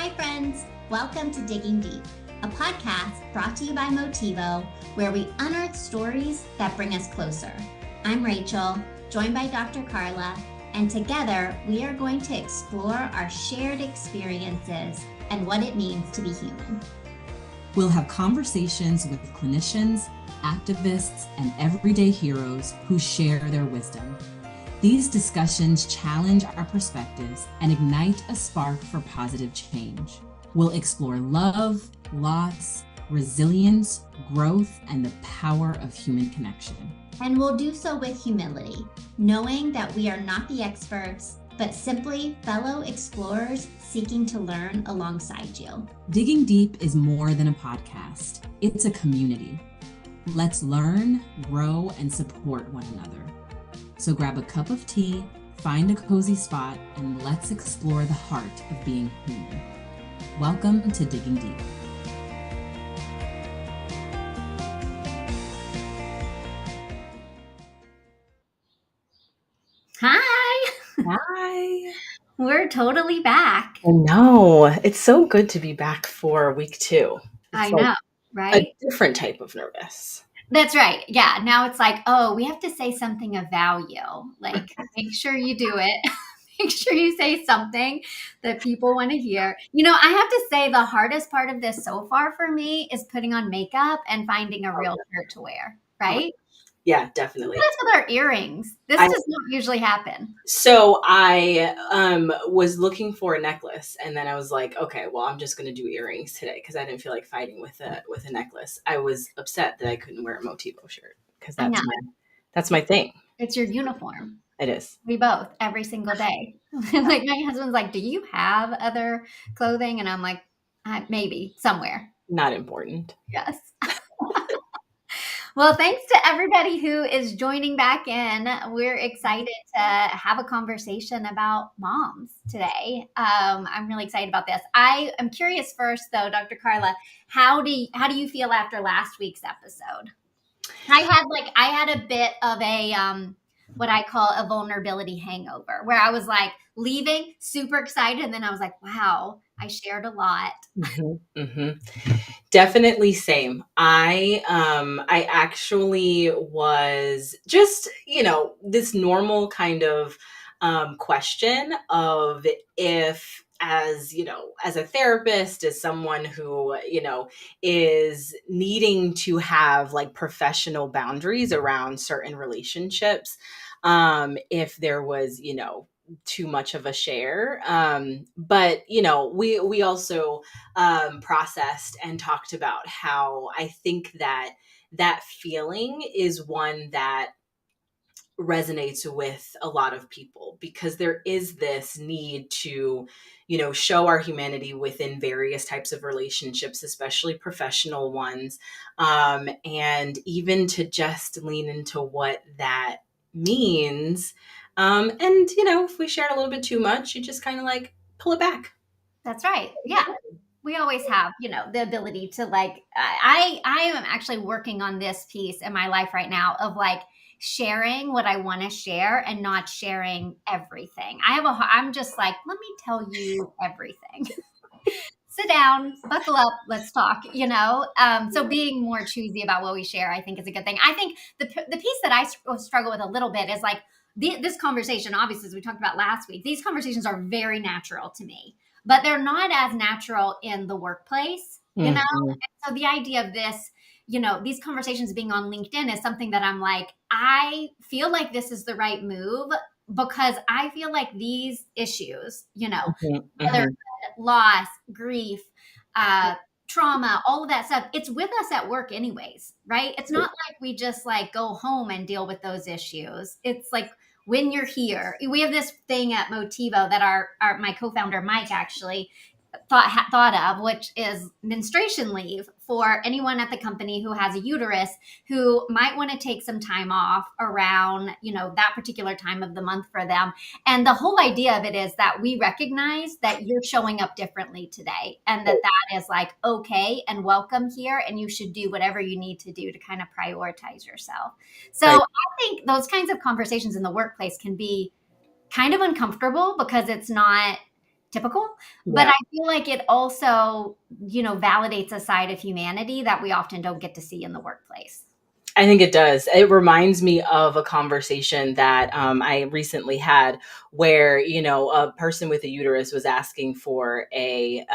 Hi, friends. Welcome to Digging Deep, a podcast brought to you by Motivo, where we unearth stories that bring us closer. I'm Rachel, joined by Dr. Carla, and together we are going to explore our shared experiences and what it means to be human. We'll have conversations with clinicians, activists, and everyday heroes who share their wisdom. These discussions challenge our perspectives and ignite a spark for positive change. We'll explore love, loss, resilience, growth, and the power of human connection. And we'll do so with humility, knowing that we are not the experts, but simply fellow explorers seeking to learn alongside you. Digging Deep is more than a podcast. It's a community. Let's learn, grow, and support one another. So grab a cup of tea, find a cozy spot, and let's explore the heart of being human. Welcome to Digging Deep. Hi! Hi. We're totally back. I know. It's so good to be back for week 2. I know, right? A different type of nervous. That's right. Yeah. Now it's like, oh, we have to say something of value. Like, make sure you do it. Make sure you say something that people want to hear. You know, I have to say the hardest part of this so far for me is putting on makeup and finding a real shirt to wear, right? Yeah, definitely. That's with our earrings. This does not usually happen. So I was looking for a necklace, and then I was like, okay, well, I'm just going to do earrings today because I didn't feel like fighting with a necklace. I was upset that I couldn't wear a Motivo shirt because that's my thing. It's your uniform. It is. We both, every single day. Like my husband's like, do you have other clothing? And I'm like, maybe somewhere. Not important. Yes. Well, thanks to everybody who is joining back in. We're excited to have a conversation about moms today. I'm really excited about this. I am curious first, though, Dr. Carla, how do you feel after last week's episode? I had a bit of a what I call a vulnerability hangover, where I was like leaving super excited, and then I was like, wow, I shared a lot. Definitely same. I actually was just, this normal kind of question of if, as a therapist, as someone who, is needing to have like professional boundaries around certain relationships, if there was, too much of a share. But, we also processed and talked about how I think that feeling is one that resonates with a lot of people, because there is this need to, show our humanity within various types of relationships, especially professional ones. And even to just lean into what that means. And, if we shared a little bit too much, you just kind of like pull it back. That's right. Yeah. We always have, the ability to like, I am actually working on this piece in my life right now of like sharing what I want to share and not sharing everything. I'm just like, let me tell you everything. Sit down, buckle up, let's talk, So being more choosy about what we share, I think is a good thing. I think the piece that I struggle with a little bit is like this conversation, obviously, as we talked about last week, these conversations are very natural to me, but they're not as natural in the workplace, And so the idea of this, these conversations being on LinkedIn is something that I'm like, I feel like this is the right move because I feel like these issues, whether loss, grief, trauma, all of that stuff, it's with us at work anyways, right? It's not like we just like go home and deal with those issues. It's like when you're here, we have this thing at Motivo that my co-founder, Mike, actually thought of, which is menstruation leave for anyone at the company who has a uterus who might want to take some time off around, that particular time of the month for them. And the whole idea of it is that we recognize that you're showing up differently today and that is like, okay, and welcome here. And you should do whatever you need to do to kind of prioritize yourself. So right. I think those kinds of conversations in the workplace can be kind of uncomfortable because it's not typical, but Yeah. I feel like it also, validates a side of humanity that we often don't get to see in the workplace. I think it does. It reminds me of a conversation that I recently had where, a person with a uterus was asking for a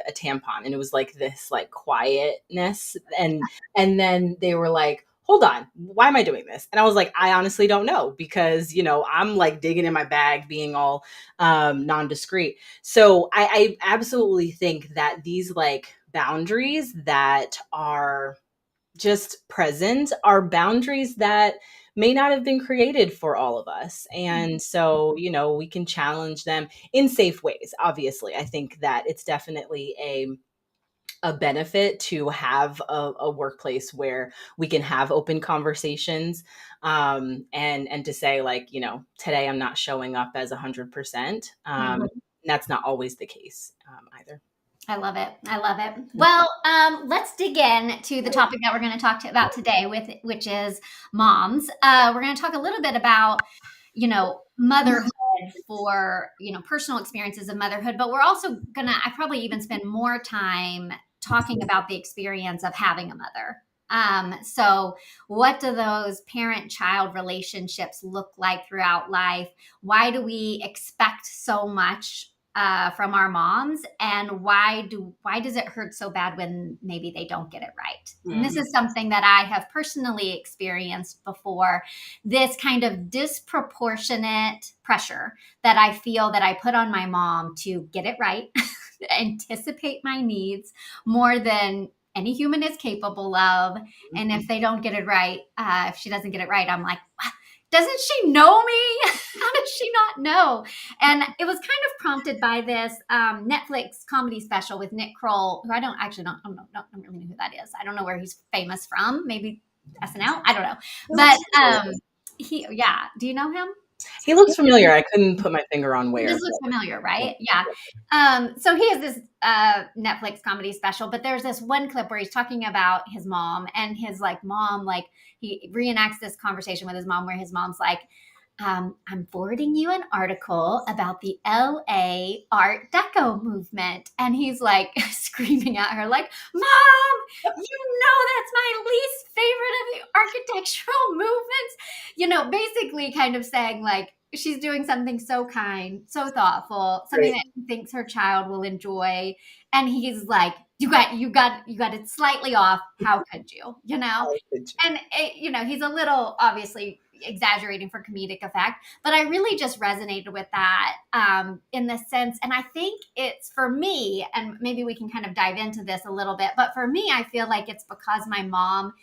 tampon, and it was like this like quietness, and then they were like, "Hold on, why am I doing this?" And I was like, "I honestly don't know because I'm like digging in my bag, being all non-discreet." So I absolutely think that these like boundaries that are just present are boundaries that may not have been created for all of us. And so, we can challenge them in safe ways. Obviously, I think that it's definitely a benefit to have a workplace where we can have open conversations, and to say like, today I'm not showing up as 100%. Mhm. That's not always the case, either. I love it. I love it. Well, let's dig in to the topic that we're going to about today, which is moms. We're going to talk a little bit about, motherhood for personal experiences of motherhood, but we're also gonna. I probably even spend more time talking about the experience of having a mother. So what do those parent-child relationships look like throughout life? Why do we expect so much from our moms, and why does it hurt so bad when maybe they don't get it right? And this Mhm. is something that I have personally experienced before, this kind of disproportionate pressure that I feel that I put on my mom to get it right, anticipate my needs more than any human is capable of. And if they don't get it right, if she doesn't get it right, I'm like, doesn't she know me? How does she not know? And it was kind of prompted by this Netflix comedy special with Nick Kroll, who I don't actually don't really know who that is. I don't know where he's famous from. Maybe SNL. I don't know. He But looks familiar. yeah. Do you know him? He looks familiar. I couldn't put my finger on This where, looks familiar, but right? Yeah. So he has this Netflix comedy special, but there's this one clip where he's talking about his mom, and his like mom, like he reenacts this conversation with his mom where his mom's like, I'm forwarding you an article about the LA Art Deco movement. And he's like screaming at her, like, Mom, you know that's my least favorite of the architectural movements. Basically kind of saying, like, she's doing something so kind, so thoughtful, something great. that she thinks her child will enjoy. And he's like, you got it slightly off. How could you? How could you? And he's a little obviously exaggerating for comedic effect, but I really just resonated with that in the sense, and I think it's for me, and maybe we can kind of dive into this a little bit, but for me, I feel like it's because my mom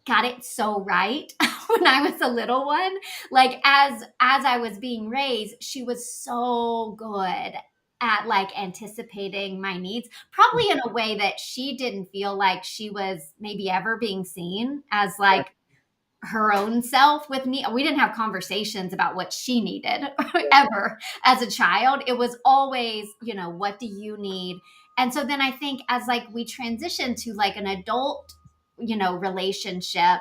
got it so right when I was a little one. Like as I was being raised, she was so good at like anticipating my needs, probably in a way that she didn't feel like she was maybe ever being seen as Yeah, like her own self with me. We didn't have conversations about what she needed yeah. ever as a child. It was always, what do you need? And so then I think as like we transition to like an adult, relationship,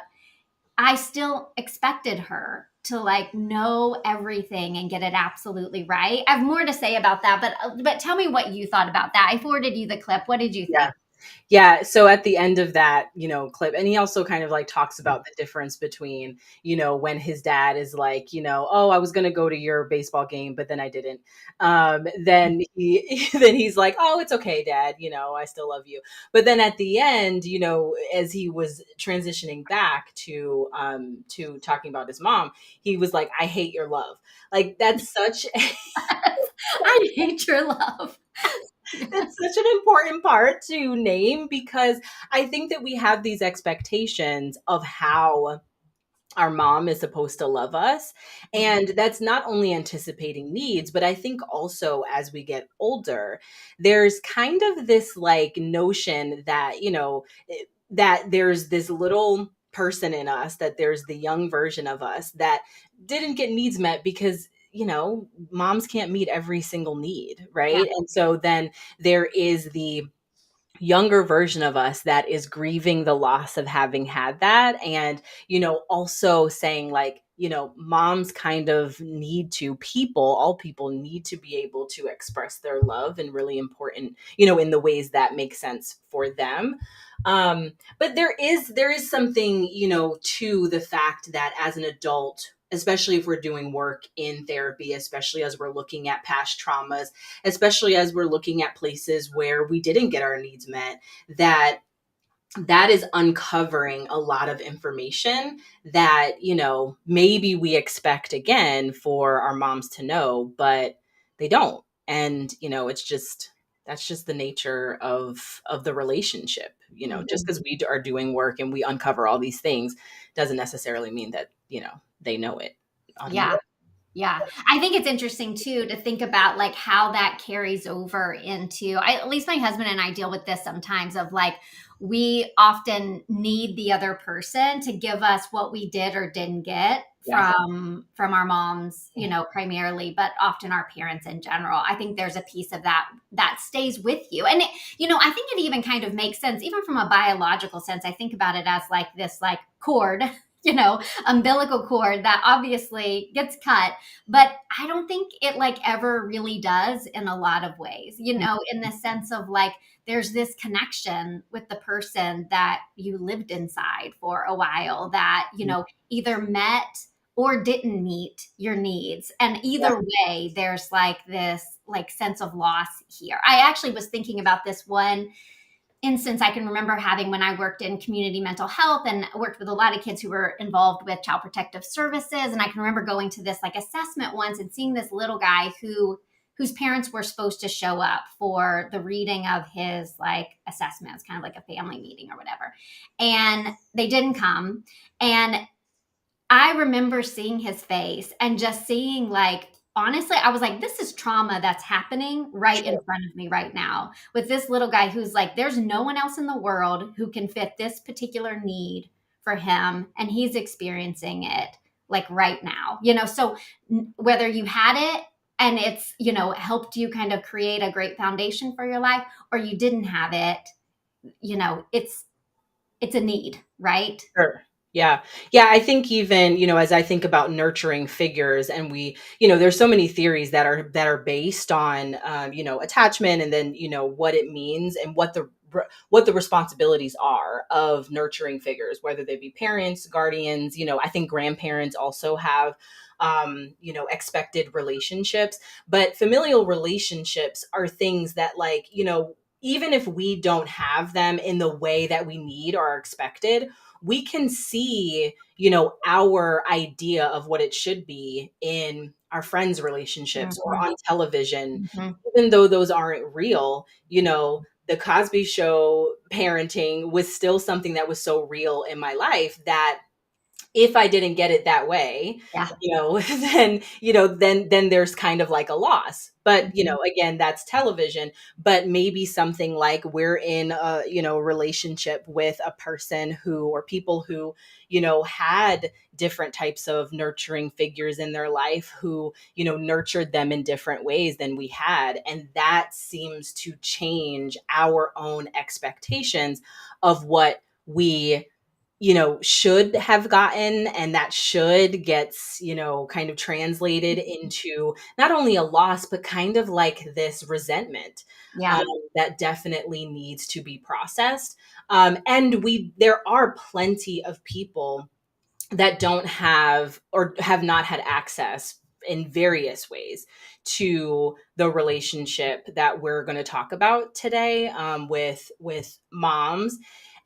I still expected her to like know everything and get it absolutely right. I have more to say about that, but tell me what you thought about that. I forwarded you the clip. What did you Yeah. think? Yeah, so at the end of that, clip, and he also kind of like talks about the difference between, when his dad is like, oh, I was gonna go to your baseball game, but then I didn't. Then then he's like, oh, it's okay, Dad, I still love you. But then at the end, as he was transitioning back to talking about his mom, he was like, I hate your love. Like that's such I hate your love. it's such an important part to name because I think that we have these expectations of how our mom is supposed to love us. And that's not only anticipating needs, but I think also as we get older, there's kind of this like notion that, that there's this little person in us, that there's the young version of us that didn't get needs met because moms can't meet every single need, Yeah. right? And so then there is the younger version of us that is grieving the loss of having had that. And, also saying like, moms kind of need to, all people need to be able to express their love in really important, in the ways that make sense for them. But there is something, to the fact that as an adult, especially if we're doing work in therapy, especially as we're looking at past traumas, especially as we're looking at places where we didn't get our needs met, that is uncovering a lot of information that, maybe we expect again for our moms to know, but they don't. And, that's just the nature of the relationship. Just Mhm. because we are doing work and we uncover all these things doesn't necessarily mean that, they know it Yeah. automatically. Yeah. I think it's interesting too to think about like how that carries over into at least my husband and I deal with this sometimes of like we often need the other person to give us what we did or didn't get Yeah. from our moms, primarily, but often our parents in general. I think there's a piece of that that stays with you. And I think it even kind of makes sense even from a biological sense. I think about it as like this like cord, umbilical cord that obviously gets cut, but I don't think it like ever really does in a lot of ways, in the sense of like there's this connection with the person that you lived inside for a while that, either met or didn't meet your needs. And Yeah. either way, there's like this like sense of loss here. I actually was thinking about this one instance I can remember having when I worked in community mental health and worked with a lot of kids who were involved with child protective services. And I can remember going to this like assessment once and seeing this little guy whose parents were supposed to show up for the reading of his like assessment. It was kind of like a family meeting or whatever. And they didn't come. And I remember seeing his face and just seeing like honestly, I was like, this is trauma that's happening right in Sure. front of me right now with this little guy who's like, there's no one else in the world who can fit this particular need for him. And he's experiencing it like right now, so whether you had it and it's, helped you kind of create a great foundation for your life or you didn't have it, it's a need, right? Sure. Yeah. Yeah. I think even, as I think about nurturing figures and there's so many theories that are based on, attachment and then, what it means and what the responsibilities are of nurturing figures, whether they be parents, guardians, I think grandparents also have, expected relationships, but familial relationships are things that like, even if we don't have them in the way that we need or are expected, we can see, our idea of what it should be in our friends' relationships or Mhm, on television, mhm. even though those aren't real. The Cosby Show parenting was still something that was so real in my life that if I didn't get it that way, Yeah. then there's kind of like a loss. But, Mhm. again, that's television, but maybe something like we're in a, relationship with a person who or people who, had different types of nurturing figures in their life who, nurtured them in different ways than we had. And that seems to change our own expectations of what we should have gotten, and that should gets, kind of translated into not only a loss, but kind of like this resentment um, Yeah. that definitely needs to be processed. And there are plenty of people that don't have or have not had access in various ways to the relationship that we're going to talk about today with moms,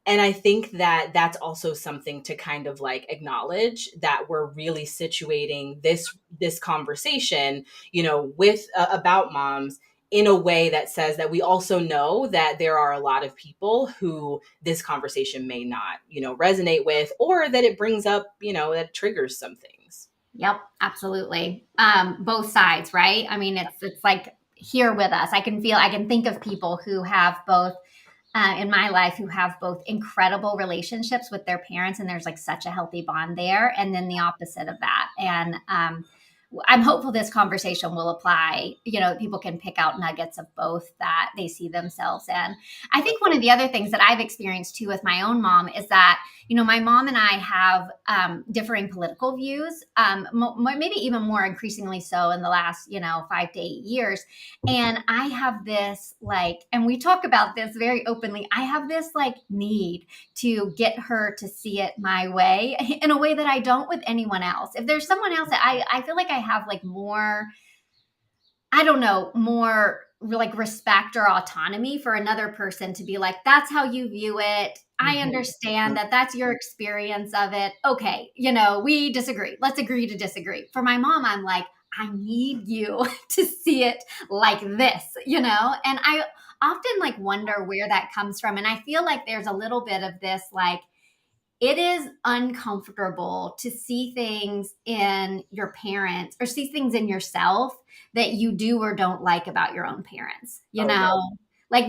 and I think that that's also something to kind of like acknowledge that we're really situating this conversation, with about moms in a way that says that we also know that there are a lot of people who this conversation may not, resonate with, or that it brings up, that triggers some things. Yep, absolutely. Both sides, right? I mean, it's like here with us. I can think of people who have both in my life who have both incredible relationships with their parents, and there's like such a healthy bond there, and then the opposite of that. And I'm hopeful this conversation will apply. People can pick out nuggets of both that they see themselves in. I think one of the other things that I've experienced too with my own mom is that, my mom and I have differing political views, maybe even more increasingly so in the last, 5 to 8 years. And I have this and we talk about this very openly. I have this need to get her to see it my way in a way that I don't with anyone else. If there's someone else that I feel like I have more, I don't know, more respect or autonomy for another person to be like, that's how you view it. I Mhm. understand that that's your experience of it. Okay, we disagree. Let's agree to disagree. For my mom, I'm like, I need you to see it like this, And I often wonder where that comes from. And I feel like there's a little bit of this it is uncomfortable to see things in your parents or see things in yourself that you do or don't like about your own parents, Oh yeah.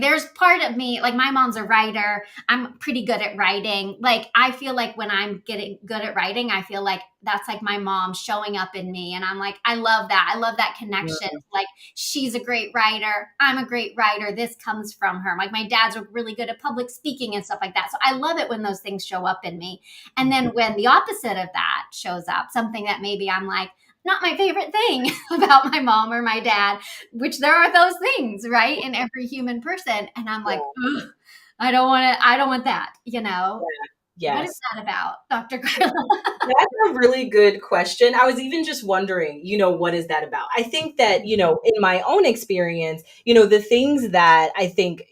there's part of me, my mom's a writer. I'm pretty good at writing. I feel like when I'm getting good at writing, I feel like that's my mom showing up in me. And I'm like, I love that. I love that connection. Mhm. She's a great writer. I'm a great writer. This comes from her. My dad's really good at public speaking and stuff like that. So I love it when those things show up in me. And then when the opposite of that shows up, something that maybe I'm like, not my favorite thing about my mom or my dad, which there are those things, right, in every human person. And I'm like, Yeah. ugh, I don't want that, What is Yes. that about, Dr. Carla? That's a really good question. I was even just wondering, what is that about? I think that, in my own experience, the things that I think,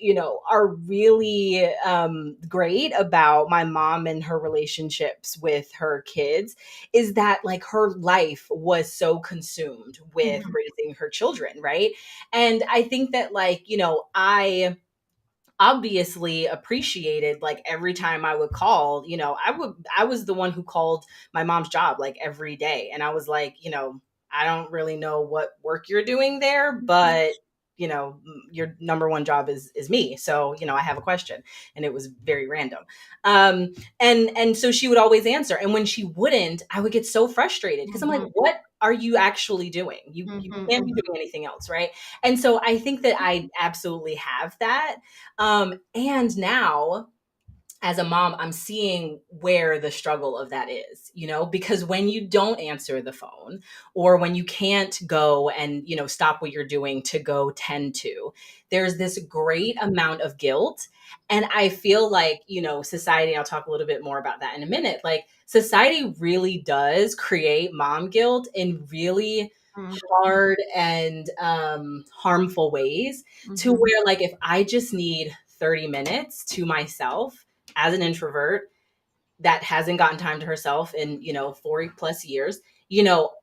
are really great about my mom and her relationships with her kids is that her life was so consumed with Mhm, raising her children, right? And I think that I obviously appreciated every time I would call, I was the one who called my mom's job every day, and I was like, I don't really know what work you're doing there, but your number one job is me, so I have a question. And it was very random. And so she would always answer, and when she wouldn't, I would get so frustrated because I'm like, mhm, what are you actually doing? You mhm, can't be mhm, doing anything else, right? And so I think that I absolutely have that. And now as a mom, I'm seeing where the struggle of that is, because when you don't answer the phone or when you can't go and, stop what you're doing to go tend to, there's this great amount of guilt. And I feel like, society, I'll talk a little bit more about that in a minute, society really does create mom guilt in really mhm, hard and harmful ways, to mhm, where if I just need 30 minutes to myself as an introvert that hasn't gotten time to herself in 40 plus years,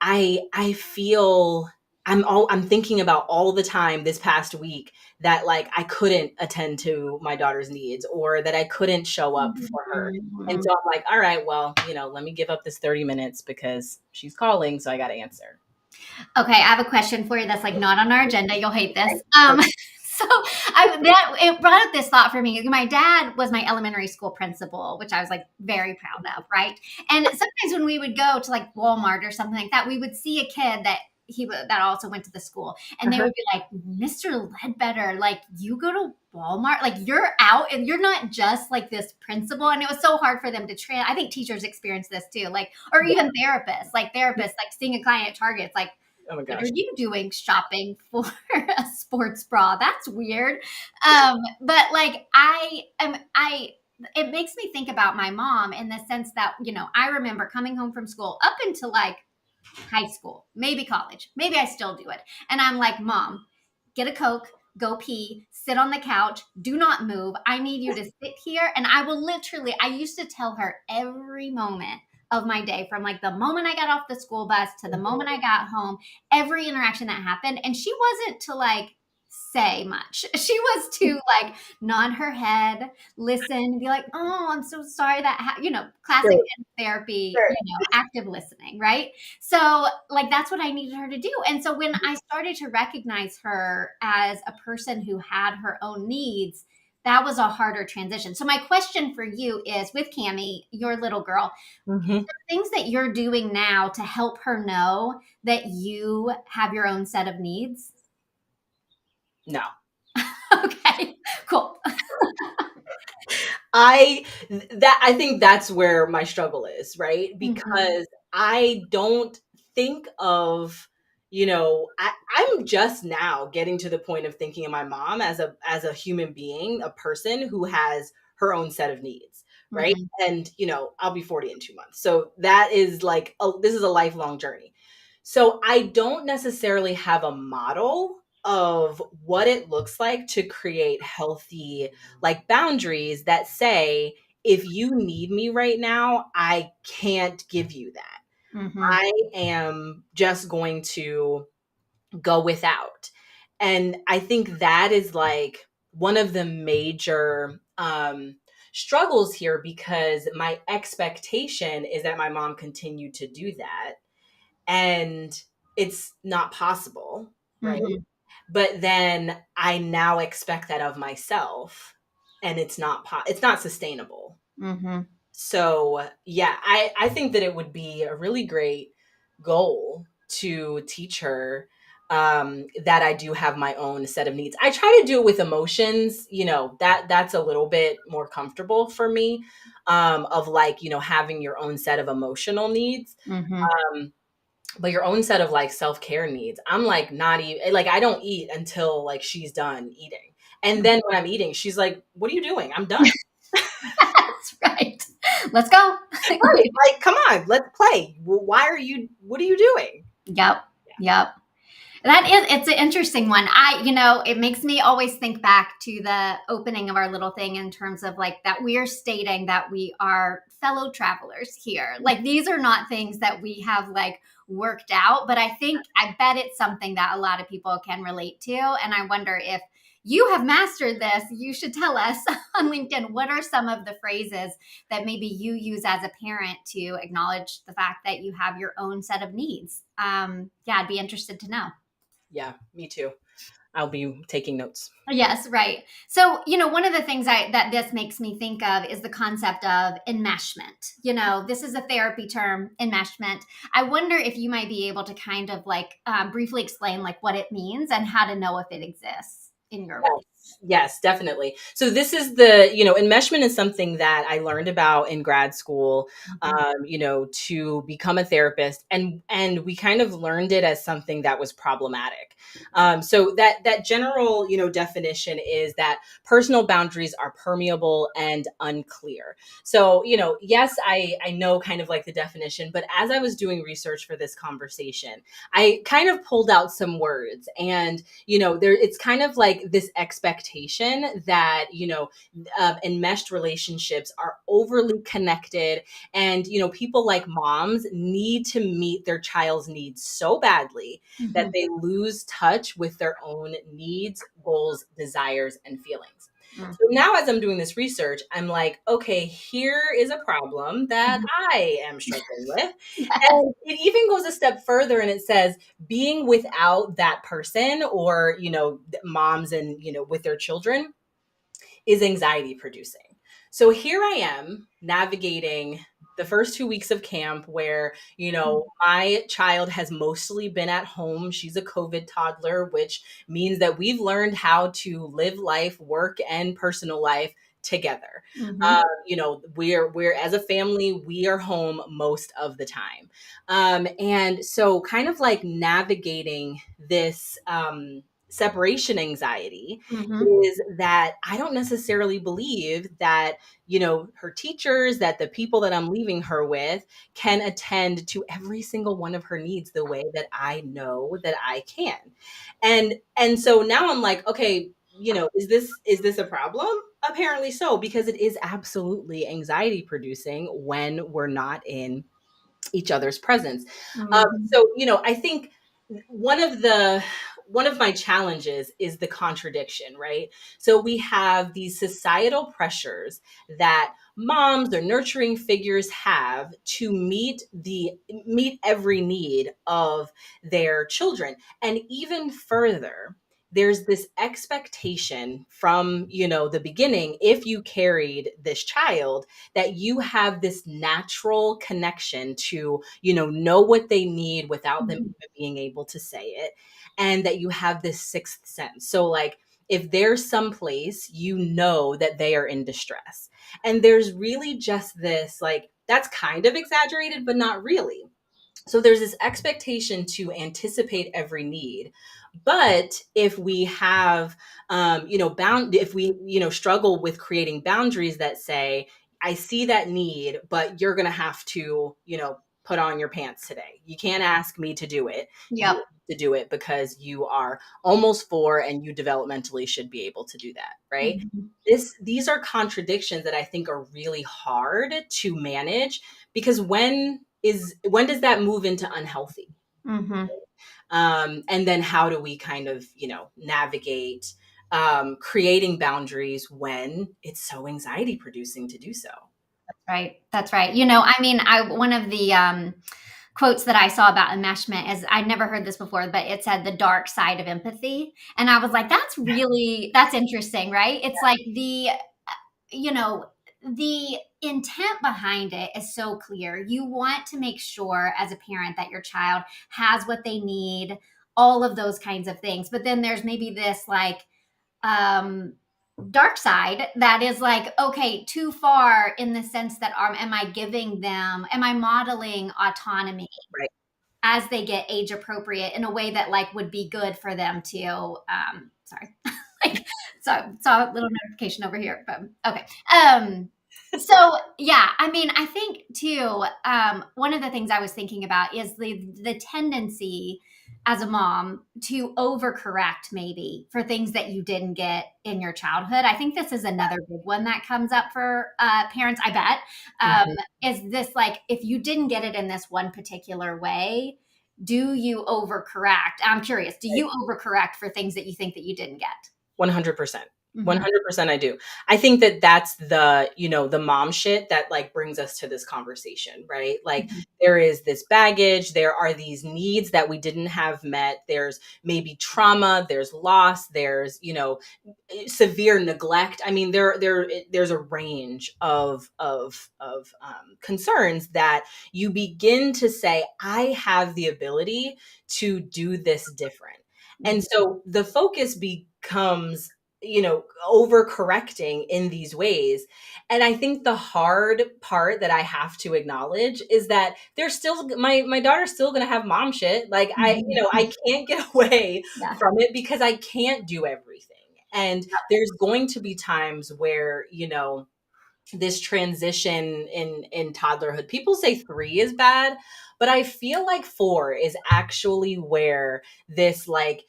I feel I'm thinking about all the time this past week that I couldn't attend to my daughter's needs or that I couldn't show up mhm, for her. And mhm. so I'm like, all right, well, let me give up this 30 minutes because she's calling, so I got to answer. Okay, I have a question for you that's not on our agenda. You'll hate this. Okay. So it brought up this thought for me. My dad was my elementary school principal, which I was very proud of, right? And sometimes when we would go to Walmart or something like that, we would see a kid that also went to the school, and they Uh-huh. would be like, "Mr. Ledbetter, you go to Walmart, you're out, and you're not just this principal." And it was so hard for them to train. I think teachers experience this too, or Yeah. even therapists, seeing a client at Target, it's Oh my what are gosh. you doing shopping for a sports bra? That's weird. But I it makes me think about my mom in the sense that, I remember coming home from school up until high school, maybe college. Maybe I still do it. And I'm like, Mom, get a Coke, go pee, sit on the couch, do not move. I need you to sit here. And I used to tell her every moment of my day from the moment I got off the school bus to the moment I got home, every interaction that happened. And she wasn't to say much. She was to nod her head, listen, be like, oh, I'm so sorry that, classic Sure, therapy, sure. active listening, right? So, that's what I needed her to do. And so, when I started to recognize her as a person who had her own needs, that was a harder transition. So my question for you is, with Cami, your little girl, Mhm. things that you're doing now to help her know that you have your own set of needs? No. Okay, cool. I think that's where my struggle is, right? Mhm, Because I don't think of, I'm just now getting to the point of thinking of my mom as a human being, a person who has her own set of needs, right? mhm, And I'll be 40 in 2 months. So that is like this is a lifelong journey. So I don't necessarily have a model of what it looks like to create healthy like boundaries that say, if you need me right now, I can't give you that. mhm, I am just going to go without. And I think that is like one of the major struggles here, because my expectation is that my mom continued to do that. And it's not possible, right? mhm, But then I now expect that of myself, and it's not sustainable. mhm, So yeah, I think that it would be a really great goal to teach her that I do have my own set of needs. I try to do it with emotions, that's a little bit more comfortable for me, of like, having your own set of emotional needs. mhm. Um, but your own set of like self-care needs, I'm like not even like, I don't eat until like she's done eating. And then when I'm eating, she's like, "What are you doing? I'm done." That's right. Let's go. Right, like, "Come on, let's play. What are you doing?" Yep, yep. It's an interesting one. It makes me always think back to the opening of our little thing in terms of like that we're stating that we are fellow travelers here. Like these are not things that we have like worked out, but I bet it's something that a lot of people can relate to. And I wonder if you have mastered this, you should tell us on LinkedIn what are some of the phrases that maybe you use as a parent to acknowledge the fact that you have your own set of needs. Yeah, I'd be interested to know. Yeah, me too. I'll be taking notes. Yes, right. So, one of the things that this makes me think of is the concept of enmeshment. This is a therapy term, enmeshment. I wonder if you might be able to kind of like briefly explain like what it means and how to know if it exists in your relationship. Yes, definitely. So this is enmeshment is something that I learned about in grad school, Mhm, to become a therapist, and we kind of learned it as something that was problematic. So that general, definition is that personal boundaries are permeable and unclear. So, yes, I know kind of like the definition, but as I was doing research for this conversation, I kind of pulled out some words, and there it's kind of like this expectation that enmeshed relationships are overly connected, and people like moms need to meet their child's needs so badly that mhm, they lose touch with their own needs, goals, desires, and feelings. mhm, So now, as I'm doing this research, I'm like, okay, here is a problem that mhm. I am struggling with. Yes. And it even goes a step further, and it says being without that person, or moms and with their children, is anxiety producing. So here I am navigating the first 2 weeks of camp where, my child has mostly been at home. She's a COVID toddler, which means that we've learned how to live life, work, and personal life together. Mhm, We're as a family, we are home most of the time. And so kind of like navigating this separation anxiety mhm, is that I don't necessarily believe that, her teachers, that the people that I'm leaving her with can attend to every single one of her needs the way that I know that I can. And so now I'm like, okay, is this a problem? Apparently so, because it is absolutely anxiety producing when we're not in each other's presence. mhm, So I think one of the one of my challenges is the contradiction, right? So we have these societal pressures that moms or nurturing figures have to meet every need of their children, and even further, there's this expectation from, the beginning, if you carried this child, that you have this natural connection to, know what they need without them Mhm. even being able to say it, and that you have this sixth sense. So like, if there's some place, that they are in distress. And there's really just this, like, that's kind of exaggerated, but not really. So there's this expectation to anticipate every need. But if we have, if we, struggle with creating boundaries that say, I see that need, but you're going to have to, put on your pants today. You can't ask me to do it. You Yep. have to do it because you are almost 4 and you developmentally should be able to do that. Right. Mhm. These are contradictions that I think are really hard to manage, because when does that move into unhealthy? Mhm. And then how do we kind of, navigate creating boundaries when it's so anxiety producing to do so? Right. That's right. I mean, one of the quotes that I saw about enmeshment is, I'd never heard this before, but it said the dark side of empathy. And I was like, that's interesting, right? It's like you know, the intent behind it is so clear. You want to make sure as a parent that your child has what they need, all of those kinds of things. But then there's maybe this like um dark side that is like, okay, too far, in the sense that am I modeling autonomy Right. as they get age appropriate in a way that like would be good for them to sorry like, so saw a little notification over here, but okay. So yeah, I mean, I think too, one of the things I was thinking about is the tendency as a mom to overcorrect maybe for things that you didn't get in your childhood. I think this is another big one that comes up for parents, I bet. Mhm. Is this like, if you didn't get it in this one particular way, do you overcorrect? I'm curious, do you overcorrect for things that you think that you didn't get? 100%. Mhm. 100% I do. I think that that's the mom shit that like brings us to this conversation, right? Like, Mhm. there is this baggage, there are these needs that we didn't have met. There's maybe trauma, there's loss, there's, severe neglect. I mean, there's a range of concerns that you begin to say, I have the ability to do this different. And Mhm. so the focus becomes, overcorrecting in these ways. And I think the hard part that I have to acknowledge is that there's still, my daughter's still going to have mom shit. Like, I Mhm. can't get away Yeah. from it because I can't do everything. And there's going to be times where, this transition in toddlerhood, people say 3 is bad, but I feel like 4 is actually where this, like,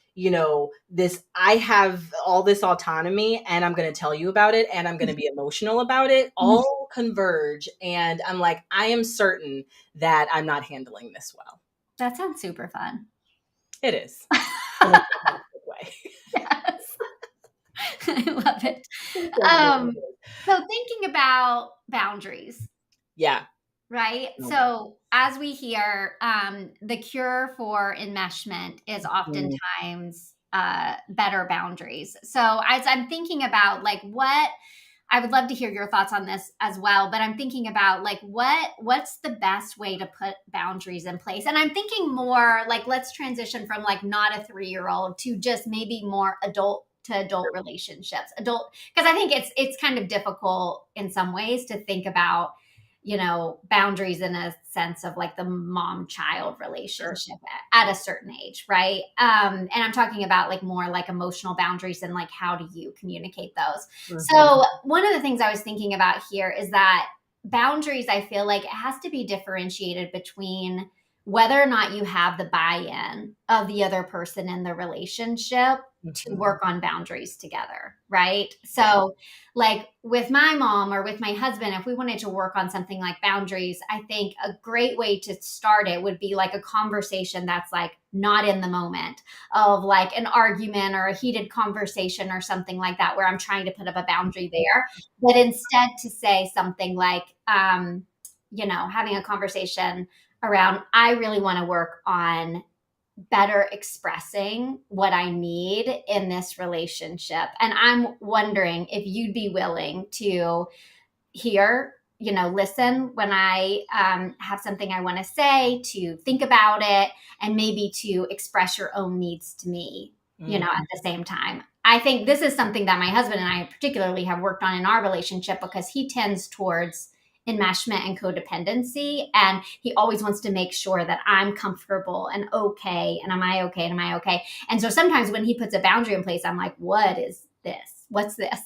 this, I have all this autonomy and I'm going to tell you about it and I'm going to be emotional about it, Mhm. all converge, and I'm like, I am certain that I'm not handling this well. That sounds super fun. It is, in a fantastic way. Yes. I love it. It definitely Um, is. so thinking about boundaries, Yeah. right? No. So as we hear, the cure for enmeshment is Mm. oftentimes better boundaries. So as I'm thinking about like what I would love to hear your thoughts on this as well, but I'm thinking about like what's the best way to put boundaries in place. And I'm thinking more like, let's transition from like not a 3-year-old to just maybe more adult to adult relationships. Adult, because I think it's kind of difficult in some ways to think about, boundaries in a sense of like the mom child Sure. relationship at a certain age, right? And I'm talking about like more like emotional boundaries and like how do you communicate those. Mhm. So, one of the things I was thinking about here is that boundaries, I feel like it has to be differentiated between whether or not you have the buy in of the other person in the relationship to Mhm. work on boundaries together, right? Yeah. So, like with my mom or with my husband, if we wanted to work on something like boundaries, I think a great way to start it would be like a conversation that's like not in the moment of like an argument or a heated conversation or something like that, where I'm trying to put up a boundary there, but instead to say something like, having a conversation around, I really want to work on better expressing what I need in this relationship. And I'm wondering if you'd be willing to hear, listen when I have something I want to say, to think about it, and maybe to express your own needs to me, Mm, at the same time. I think this is something that my husband and I particularly have worked on in our relationship because he tends towards enmeshment and codependency. And he always wants to make sure that I'm comfortable and okay. And am I okay? And am I okay? And so sometimes when he puts a boundary in place, I'm like, what is this? What's this?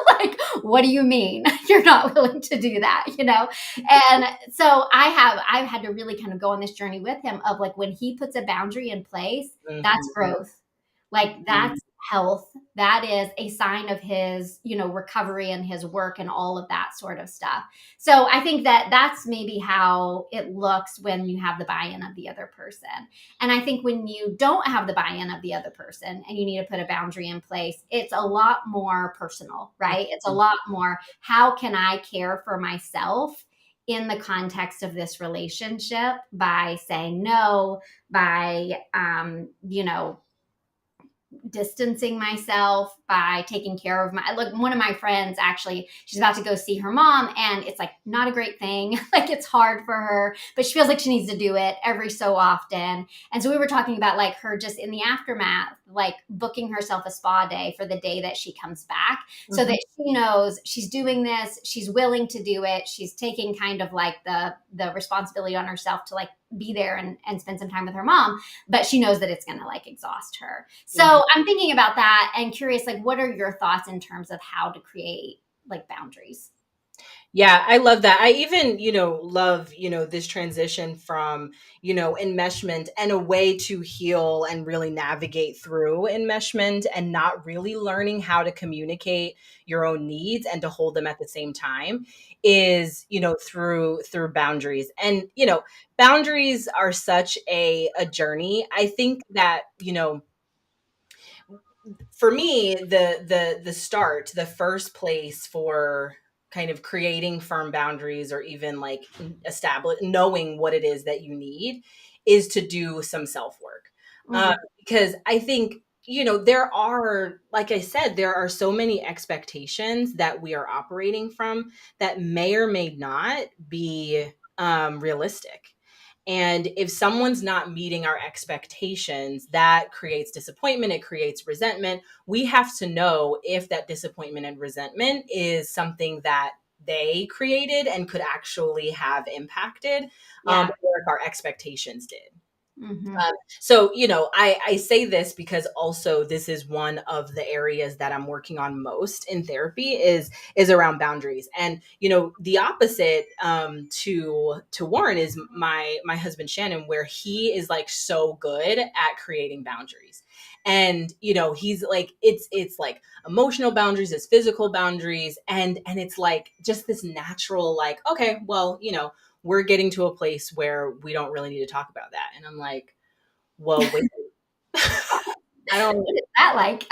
Like, what do you mean you're not willing to do that? And so I've had to really kind of go on this journey with him of like, when he puts a boundary in place, that's mhm, growth. Like, mhm. that's health. That is a sign of his, recovery and his work and all of that sort of stuff. So I think that that's maybe how it looks when you have the buy-in of the other person. And I think when you don't have the buy-in of the other person and you need to put a boundary in place, it's a lot more personal, right? It's a lot more, how can I care for myself in the context of this relationship by saying no, by, distancing myself, by taking care of my, look, one of my friends, actually, she's about to go see her mom, and it's like not a great thing. Like, it's hard for her, but she feels like she needs to do it every so often. And so we were talking about like her just in the aftermath, like booking herself a spa day for the day that she comes back, so Mhm. that she knows she's doing this, she's willing to do it, she's taking kind of like the responsibility on herself to like be there and spend some time with her mom, but she knows that it's going to like exhaust her. Mhm. So I'm thinking about that and curious, like, what are your thoughts in terms of how to create like boundaries? Yeah, I love that. I even, love, this transition from, enmeshment and a way to heal and really navigate through enmeshment and not really learning how to communicate your own needs and to hold them at the same time is, through boundaries. And, boundaries are such a journey. I think that, for me, the start, the first place for kind of creating firm boundaries or even like establish knowing what it is that you need is to do some self work. Mm-hmm. Because I think, there are, like I said, there are so many expectations that we are operating from that may or may not be realistic. And if someone's not meeting our expectations, that creates disappointment, it creates resentment. We have to know if that disappointment and resentment is something that they created and could actually have impacted, Yeah. or if our expectations did. Mm-hmm. So, I say this because also this is one of the areas that I'm working on most in therapy is around boundaries. And, the opposite to Warren is my husband Shannon, where he is like so good at creating boundaries. And, he's like, it's like emotional boundaries, it's physical boundaries, and it's like just this natural, like, okay, well, we're getting to a place where we don't really need to talk about that. And I'm like, well, wait, I don't, What is that like?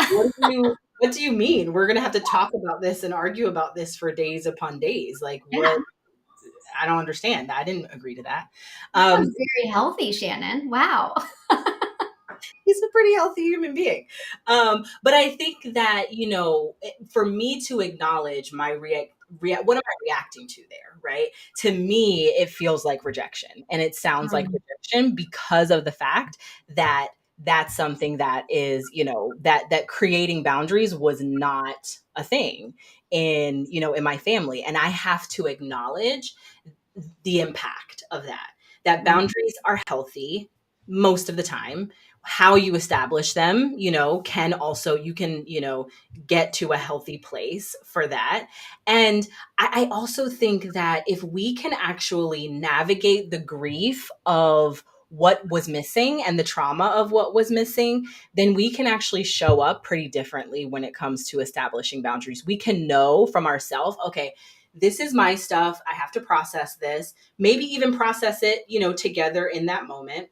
what do you mean? We're gonna have to talk about this and argue about this for days upon days. Like, what? Yeah. I don't understand. I didn't agree to that. That Um, sounds very healthy, Shannon. Wow. he's a pretty healthy human being. But I think that, for me to acknowledge my what am I reacting to there, right? To me, it feels like rejection and it sounds like Mm, rejection because of the fact that that's something that is, that creating boundaries was not a thing in my family. And I have to acknowledge the impact of that. That mm, boundaries are healthy most of the time. How you establish them, can also, you can, get to a healthy place for that. And I also think that if we can actually navigate the grief of what was missing and the trauma of what was missing, then we can actually show up pretty differently when it comes to establishing boundaries. We can know from ourselves, okay, this is my stuff. I have to process this, maybe even process it, together in that moment.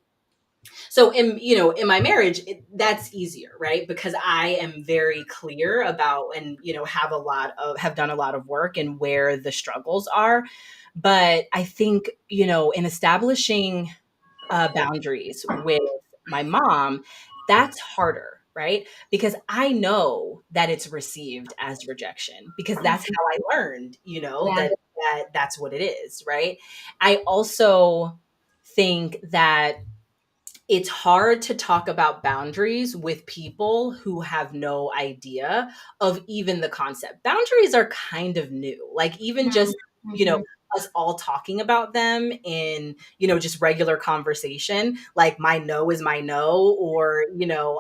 So in my marriage, that's easier, right? Because I am very clear about and, have done a lot of work and where the struggles are. But I think, in establishing boundaries with my mom, that's harder, right? Because I know that it's received as rejection because that's Mhm. how I learned, Yeah. that's what it is, right? I also think that it's hard to talk about boundaries with people who have no idea of even the concept. Boundaries are kind of new. Like even just, you know, Mhm. us all talking about them in, just regular conversation, like my no is my no, or,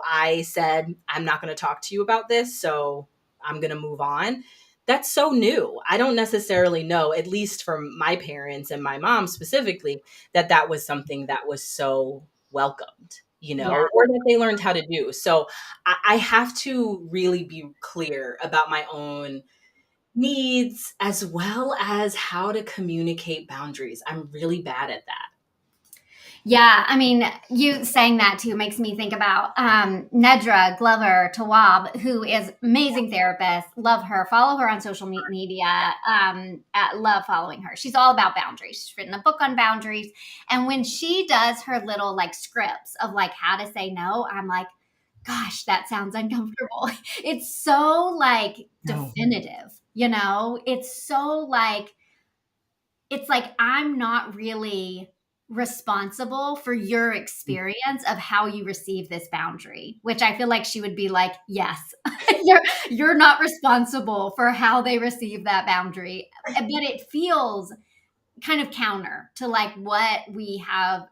I said, I'm not going to talk to you about this. So I'm going to move on. That's so new. I don't necessarily know, at least from my parents and my mom specifically, that was something that was so welcomed, Yeah. or that they learned how to do. So I have to really be clear about my own needs as well as how to communicate boundaries. I'm really bad at that. Yeah, I mean, you saying that too makes me think about Nedra Glover Tawab, who is amazing therapist. Love her. Follow her on social media. Love following her. She's all about boundaries. She's written a book on boundaries, and when she does her little like scripts of like how to say no, I'm like, gosh, that sounds uncomfortable. It's so like No. definitive, you know. It's like I'm not really responsible for your experience of how you receive this boundary, which I feel like she would be like, yes, you're not responsible for how they receive that boundary. But it feels kind of counter to like what we have,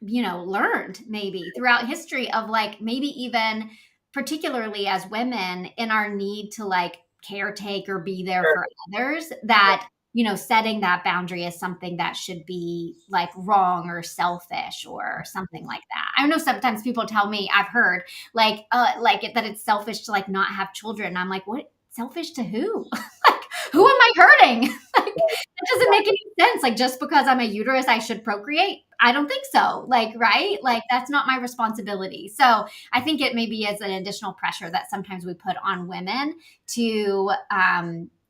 learned maybe throughout history of like maybe even particularly as women in our need to like caretake or be there Sure. for others, that setting that boundary is something that should be like wrong or selfish or something like that. I know sometimes people tell me, I've heard that it's selfish to like not have children. I'm like, what? Selfish to who? Like, who am I hurting? Like, that doesn't make any sense. Like, just because I'm a uterus, I should procreate. I don't think so. Like, right? Like, that's not my responsibility. So I think it maybe is an additional pressure that sometimes we put on women to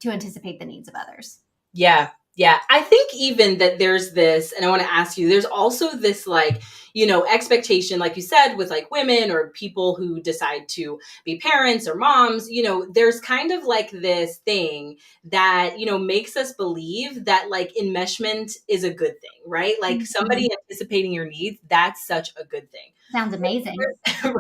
anticipate the needs of others. Yeah. Yeah. I think even that there's this, and I want to ask you, there's also this like, expectation, like you said, with like women or people who decide to be parents or moms, there's kind of like this thing that, makes us believe that like enmeshment is a good thing, right? Like Mhm. somebody anticipating your needs, that's such a good thing. Sounds amazing. Right?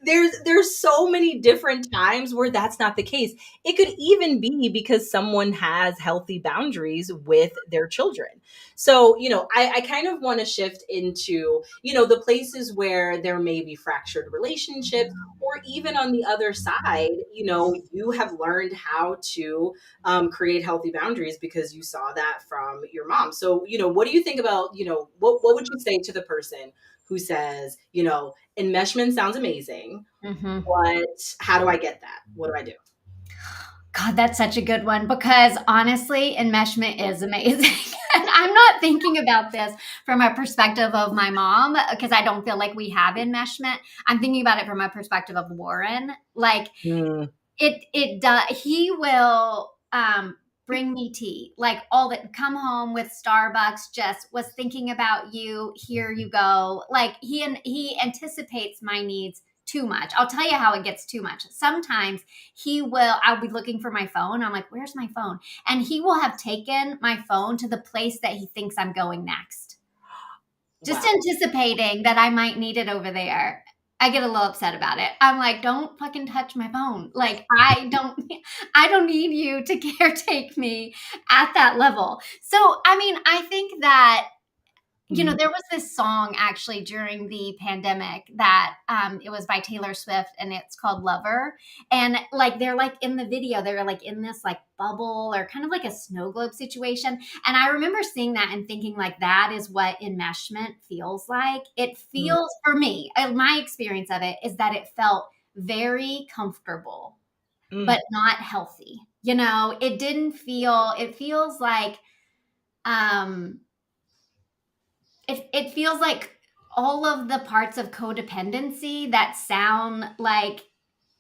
There's so many different times where that's not the case. It could even be because someone has healthy boundaries with their children. So, I kind of want to shift into, the places where there may be fractured relationships, or even on the other side, you have learned how to create healthy boundaries because you saw that from your mom. So, what do you think about, what would you say to the person who says, enmeshment sounds amazing, Mhm. but how do I get that? What do I do? God, that's such a good one because honestly, enmeshment is amazing. And I'm not thinking about this from a perspective of my mom because I don't feel like we have enmeshment. I'm thinking about it from a perspective of Warren. Like Mm, it does. He will bring me tea like all that. Come home with Starbucks. Just was thinking about you. Here you go. Like he anticipates my needs too much. I'll tell you how it gets too much. Sometimes I'll be looking for my phone. I'm like, where's my phone? And he will have taken my phone to the place that he thinks I'm going next, just wow. anticipating that I might need it over there. I get a little upset about it. I'm like, don't fucking touch my phone. Like I don't need you to caretake me at that level. So, I mean, I think that Mm, there was this song actually during the pandemic that it was by Taylor Swift and it's called Lover. And like they're like in the video, they're like in this like bubble or kind of like a snow globe situation. And I remember seeing that and thinking like that is what enmeshment feels like. It mm, feels for me, my experience of it is that it felt very comfortable, mm. but not healthy. It feels like um it feels like all of the parts of codependency that sound like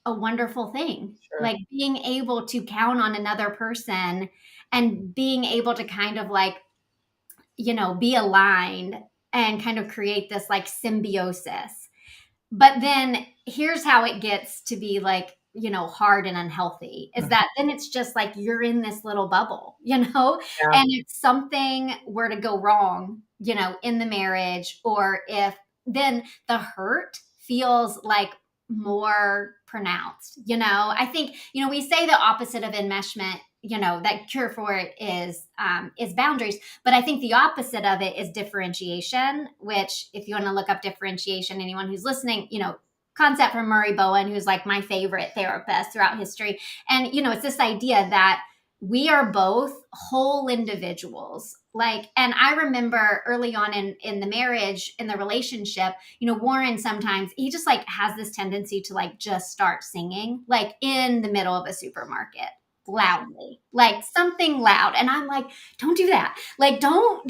a wonderful thing, Sure. like being able to count on another person and being able to kind of like be aligned and kind of create this like symbiosis. But then here's how it gets to be like, hard and unhealthy is that then it's just like you're in this little bubble, Yeah. and if something were to go wrong, in the marriage, or if then the hurt feels like more pronounced. I think, we say the opposite of enmeshment, that cure for it is boundaries. But I think the opposite of it is differentiation, which, if you want to look up differentiation, anyone who's listening, concept from Murray Bowen, who's like my favorite therapist throughout history. And, it's this idea that we are both whole individuals. Like, and I remember early on in the marriage, in the relationship, Warren sometimes he just like has this tendency to like just start singing like in the middle of a supermarket loudly, like something loud. And I'm like, don't do that. Like, don't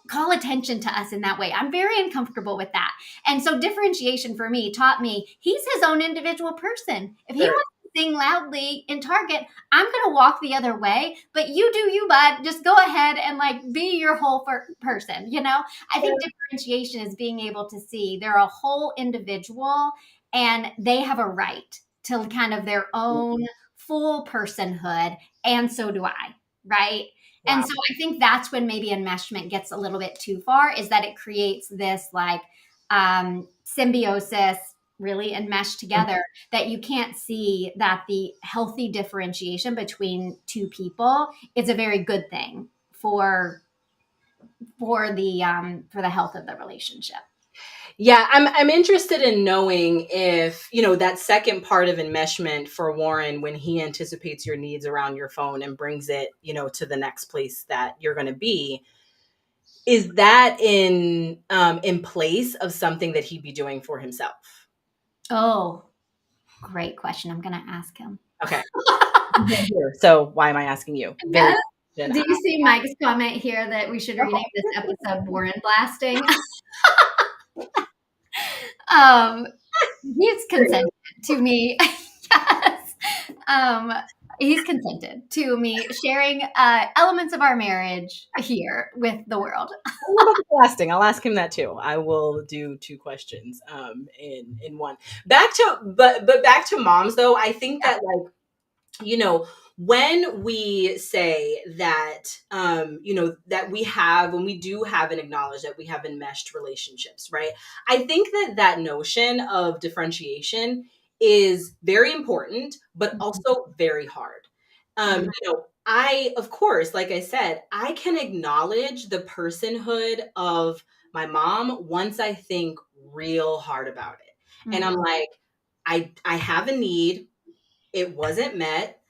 call attention to us in that way. I'm very uncomfortable with that. And so differentiation for me taught me he's his own individual person. If he Sure. wants to sing loudly in Target, I'm going to walk the other way, but you do you, bud. Just go ahead and like be your whole person. I think differentiation is being able to see they're a whole individual and they have a right to kind of their own full personhood. And so do I. Right. And Wow. so I think that's when maybe enmeshment gets a little bit too far, is that it creates this like symbiosis, really enmeshed together, that you can't see that the healthy differentiation between two people is a very good thing for the health of the relationship. Yeah, I'm interested in knowing if, that second part of enmeshment for Warren, when he anticipates your needs around your phone and brings it, to the next place that you're going to be, is that in place of something that he'd be doing for himself? Oh, great question. I'm going to ask him. Okay. So why am I asking you? Very Yes. good Do question. you see Mike's comment here that we should rename this episode Warren Blasting? um, he's consented to me. Yes. Um, he's consented to me sharing elements of our marriage here with the world. What about the blasting? I'll ask him that too. I will do two questions in one. But back to moms though, I think that like, when we say that that when we do have and acknowledge that we have enmeshed relationships, right? I think that notion of differentiation is very important but also very hard. Mhm. I, of course, like I said, I can acknowledge the personhood of my mom once I think real hard about it, and I'm like, I have a need, it wasn't met.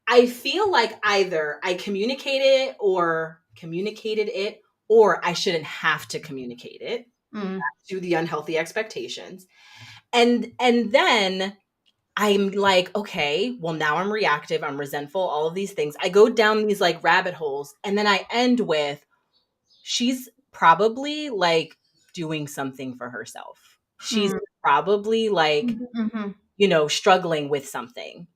I feel like either I communicated it, or I shouldn't have to communicate it Mm. to the unhealthy expectations. And then I'm like, okay, well now I'm reactive, I'm resentful, all of these things. I go down these like rabbit holes and then I end with she's probably like doing something for herself. She's Mm. probably like, Mhm. struggling with something.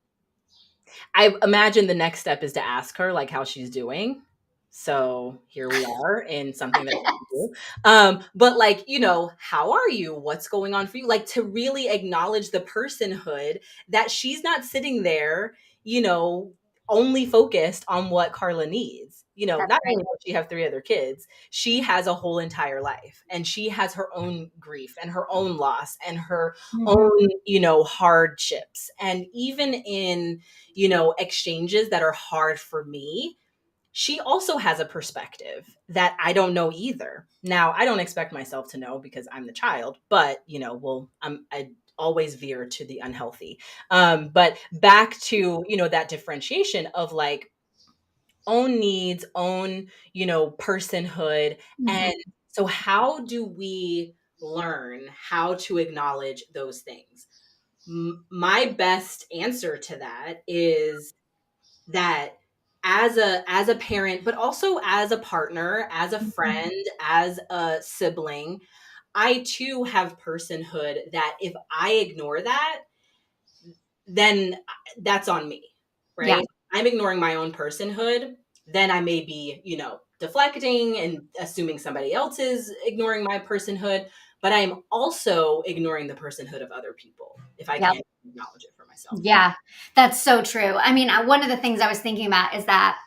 I imagine the next step is to ask her like how she's doing. So here we are in something that I can do. But like, how are you? What's going on for you? Like to really acknowledge the personhood that she's not sitting there, you know, only focused on what Carla needs. That's Not right. only does she have three other kids, she has a whole entire life and she has her own grief and her own loss and her Mhm. own, hardships. And even in, exchanges that are hard for me, she also has a perspective that I don't know either. Now, I don't expect myself to know because I'm the child, but I always veer to the unhealthy. But back to, that differentiation of like own needs, own, personhood. Mhm. And so how do we learn how to acknowledge those things? My best answer to that is that as a parent, but also as a partner, as a Mhm. friend, as a sibling, I too have personhood that if I ignore that, then that's on me, Yeah. right? I'm ignoring my own personhood, then I may be, deflecting and assuming somebody else is ignoring my personhood, but I'm also ignoring the personhood of other people if I Yep. can't acknowledge it for myself. Yeah, that's so true. I mean, one of the things I was thinking about is that,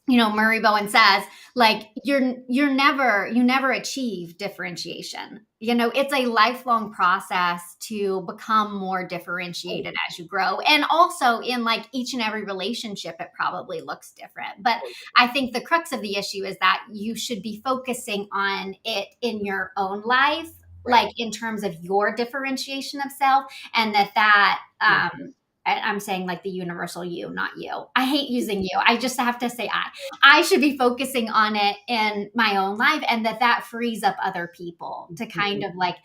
Murray Bowen says, like, you never achieve differentiation. It's a lifelong process to become more Oh, differentiated as you grow. And also in like each and every relationship, it probably looks different. But I think the crux of the issue is that you should be focusing on it in your own life, right. like in terms of your differentiation of self, and that Mhm. I'm saying like the universal you, not you. I hate using you. I just have to say I should be focusing on it in my own life, and that frees up other people to kind Mhm. of like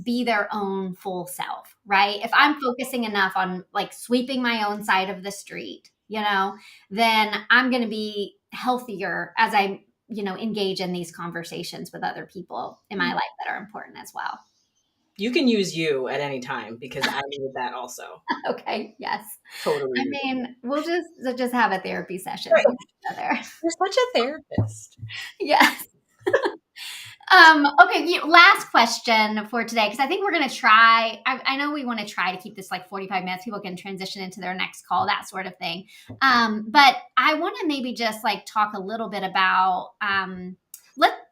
be their own full self, right? If I'm focusing enough on like sweeping my own side of the street, then I'm going to be healthier as I, engage in these conversations with other people in my life that are important as well. You can use you at any time because I needed that also. Okay. Yes. I Totally. mean, we'll just have a therapy session Right. with each other. You're such a therapist. Yes. Okay, last question for today, because I think we're going to try. I know we want to try to keep this like 45 minutes. People can transition into their next call, that sort of thing. But I want to maybe just like talk a little bit about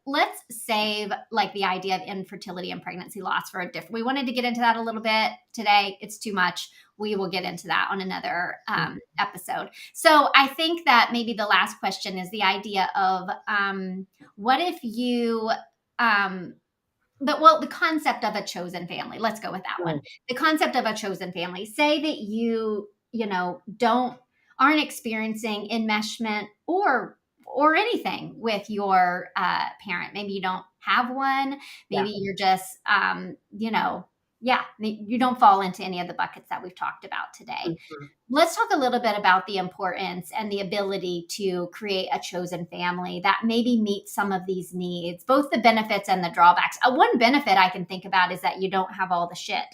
let's save like the idea of infertility and pregnancy loss for a different. We wanted to get into that a little bit today. It's too much. We will get into that on another episode. So I think that maybe the last question is the idea of what if you um the concept of a chosen family. Let's go with that one. Mm. The concept of a chosen family. Say that don't aren't experiencing enmeshment or anything with your parent. Maybe you don't have one. Yeah. Maybe you're just yeah, you don't fall into any of the buckets that we've talked about today. Mhm. Let's talk a little bit about the importance and the ability to create a chosen family that maybe meets some of these needs, both the benefits and the drawbacks. One benefit I can think about is that you don't have all the shit.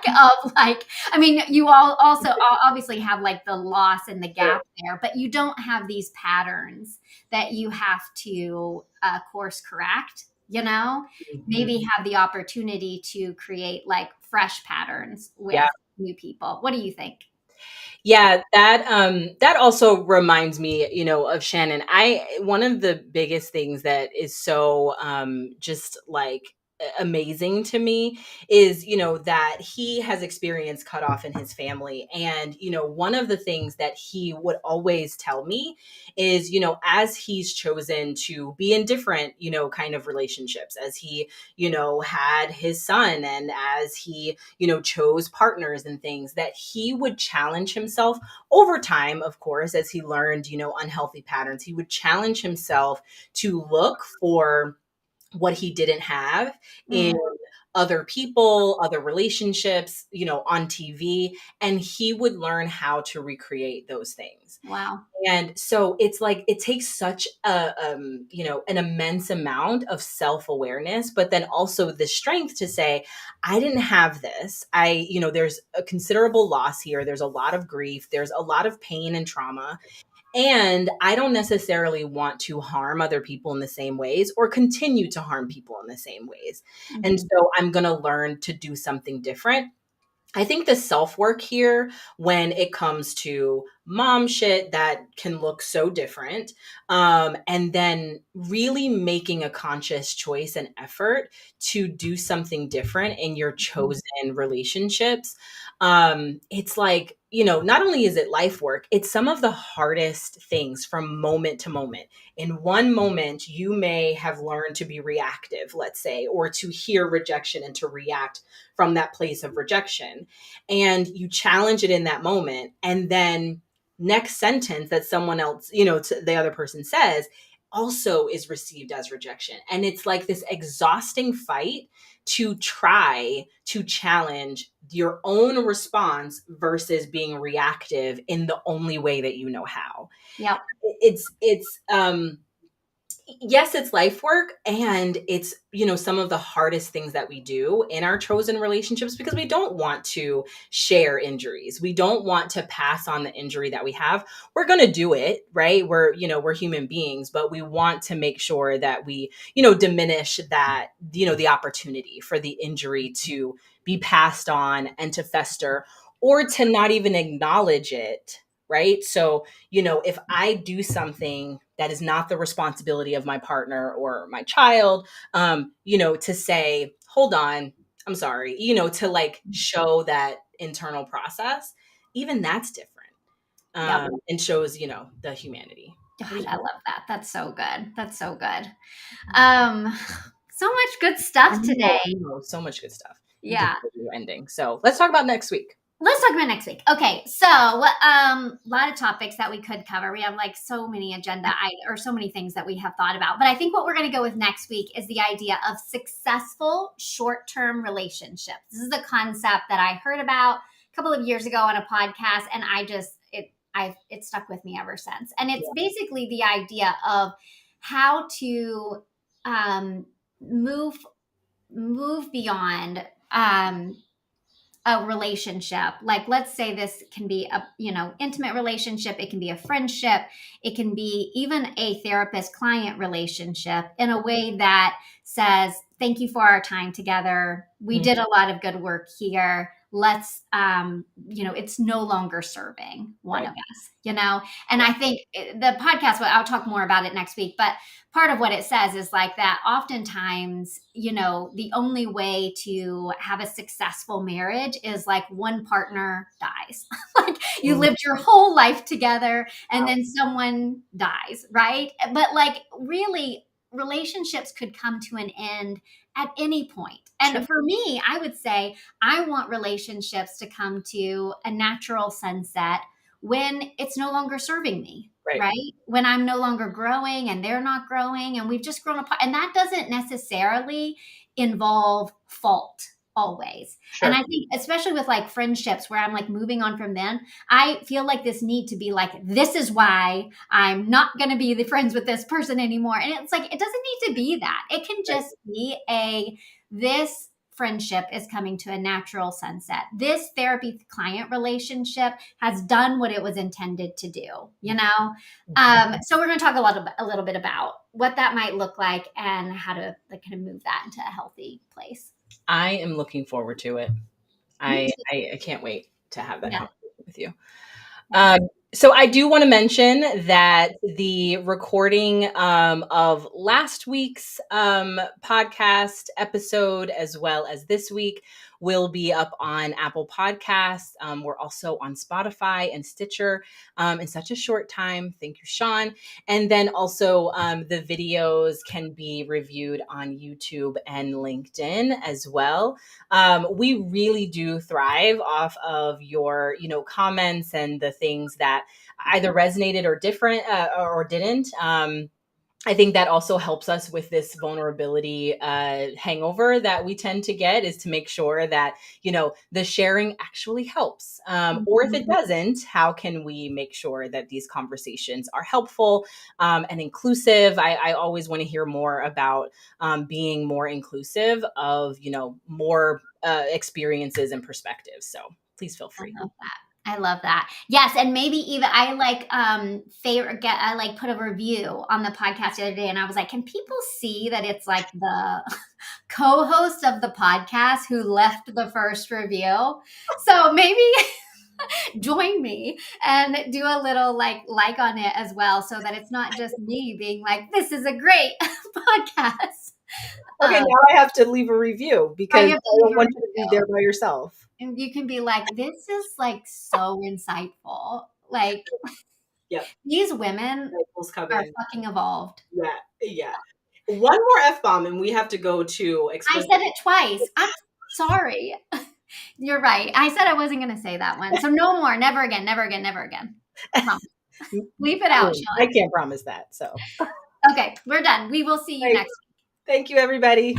I mean, you all also obviously have like the loss and the Sure. gap there, but you don't have these patterns that you have to course correct. Mhm. Maybe have the opportunity to create like fresh patterns with Yeah. new people. What do you think? Yeah, that also reminds me, of Shannon. I One of the biggest things that is so just like amazing to me is, that he has experienced cutoff in his family. And, one of the things that he would always tell me is, as he's chosen to be in different, kind of relationships, as he, had his son, and as he, chose partners and things, that he would challenge himself over time, of course, as he learned, unhealthy patterns. He would challenge himself to look for what he didn't have in Mhm. other people, other relationships, on TV, and he would learn how to recreate those things. Wow. And so it's like it takes such an immense amount of self-awareness, but then also the strength to say, I didn't have this. There's a considerable loss here. There's a lot of grief. There's a lot of pain and trauma. And I don't necessarily want to harm other people in the same ways or continue to harm people in the same ways. And Mhm. so I'm going to learn to do something different. I think the self work here, when it comes to mom shit that can look so different, and then really making a conscious choice and effort to do something different in your Mhm. chosen relationships. It's like, not only is it life work, it's some of the hardest things from moment to moment. In one moment, you may have learned to be reactive, let's say, or to hear rejection and to react from that place of rejection, and you challenge it in that moment, and then next sentence that someone else, the other person says, also is received as rejection. And it's like this exhausting fight to try to challenge your own response versus being reactive in the only way that you know how. Yep. It's yes, it's life work, and it's, some of the hardest things that we do in our chosen relationships, because we don't want to share injuries. We don't want to pass on the injury that we have. We're going to do it, right? We're human beings, but we want to make sure that we, diminish that, the opportunity for the injury to be passed on and to fester, or to not even acknowledge it, right? So, if I do something that is not the responsibility of my partner or my child, to say, hold on, I'm sorry, to like show that internal process, even that's different. Yep. And shows, the humanity. God, I love that. That's so good. That's so good. Um, so much good stuff today. I know, so much good stuff. Yeah. Ending. So let's talk about next week. Let's talk about next week. Okay, so a lot of topics that we could cover. We have like so many or so many things that we have thought about. But I think what we're going to go with next week is the idea of successful short-term relationships. This is a concept that I heard about a couple of years ago on a podcast, and it stuck with me ever since. And it's basically the idea of how to move beyond a relationship. Like, let's say this can be a intimate relationship, it can be a friendship, it can be even a therapist client relationship, in a way that says, thank you for our time together, we did a lot of good work here, let's it's no longer serving one of us, and I think the podcast, I'll talk more about it next week, but part of what it says is like that oftentimes, the only way to have a successful marriage is like one partner dies. Like you lived your whole life together and then someone dies, right? But like really, relationships could come to an end at any point. And for me, I would say I want relationships to come to a natural sunset when it's no longer serving me. Right. When I'm no longer growing and they're not growing and we've just grown apart. And that doesn't necessarily involve fault always. Sure. And I think, especially with like friendships where I'm like moving on from them, I feel like this need to be like, this is why I'm not going to be the friends with this person anymore. And it's like, it doesn't need to be that. It can just be this friendship is coming to a natural sunset. This therapy client relationship has done what it was intended to do, So we're going to talk a little bit about what that might look like and how to like kind of move that into a healthy place. I am looking forward to it. I can't wait to have that conversation with you. So I do want to mention that the recording of last week's podcast episode, as well as this week, will be up on Apple Podcasts. We're also on Spotify and Stitcher in such a short time. Thank you, Sean. And then also the videos can be reviewed on YouTube and LinkedIn as well. We really do thrive off of your, comments and the things that either resonated or different or didn't. I think that also helps us with this vulnerability hangover that we tend to get, is to make sure that, the sharing actually helps. Or if it doesn't, how can we make sure that these conversations are helpful and inclusive? I always want to hear more about being more inclusive of, more experiences and perspectives. So please feel free. I love that. Yes. And maybe even I like I like put a review on the podcast the other day, and I was like, can people see that it's like the co-host of the podcast who left the first review? So maybe join me and do a little like on it as well, so that it's not just me being like, this is a great podcast. Okay, now I have to leave a review because I don't want you to be there by yourself. And you can be like, this is like so insightful. Like, these women are fucking evolved. Yeah. One more F-bomb and we have to go to explicit. I said it twice. I'm sorry. You're right. I said I wasn't going to say that one. So no more. Never again. Never again. Never again. Leave it out, Sean. I can't promise that. So. Okay, we're done. We will see you next week. Thank you, everybody.